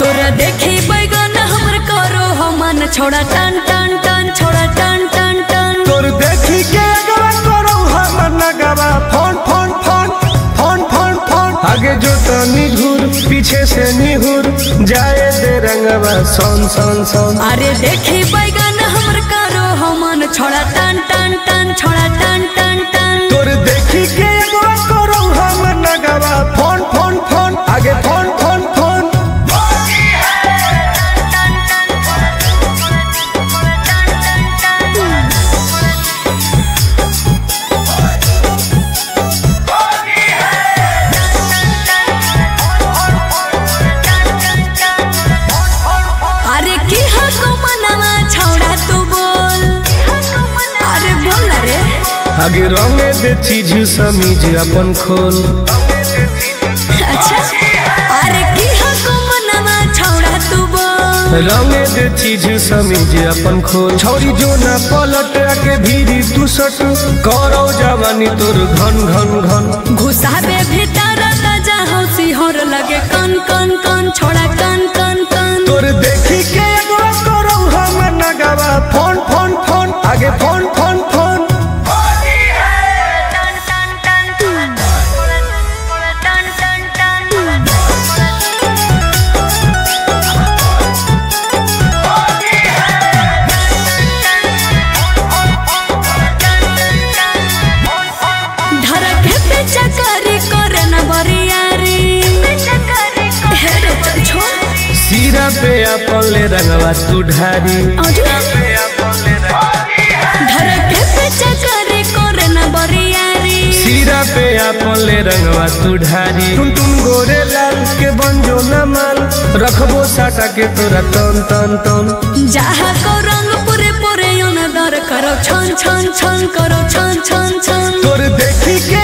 तोरा देखी बैगन हमर करो हो मन छोड़ा टन टन टन छोड़ा टन टन टन तोर देखी के अगवा करो हमर नगवा phone phone phone phone phone phone आगे जो तनी घूर पीछे से निहुर जाए दे रंगवा सोन सोन सोन। अरे देखी बैगन हमर करो हो मन छोड़ा टन टन टन छोड़ा टन टन टन तोर देखी के अगवा करो हमर नगवा फोन फोन फोन आगे फोन फोन फोन। अरे की हको मनवा छोड़ा तू बोल अरे बोल रे आगे रंगे दे चीज समीज अपन खोल। अच्छा अरे की हको मनवा छोड़ा तू बोल रंगे दे चीज समीज अपन खोल। छौरी जो ना पलट के भीरी तू सट करो जवानी तोर घन घन घन घुसाबे भीतर ताजा हौसी होर लगे कन कन कन छोड़ा कन कन कन तोर देखी के एगो करो हमर नगवा फोन फोन फोन आगे फोन फोन फोन। धरके पे चकरी करे न बरियारी हेरे चल छोड़ सीरा पे अपन ले रंगवा तू ढारी धरके पे चकरी करे न बरियारी सीरा पे अपन ले रंगवा तू ढारी टुन टुन गोरे लाल के बंजो न माल रखबो साटा के तोरा तन तन तन जहा को रंग पूरे पूरे योन दर करो छन छन छन करो छन छन छन तोर देखी के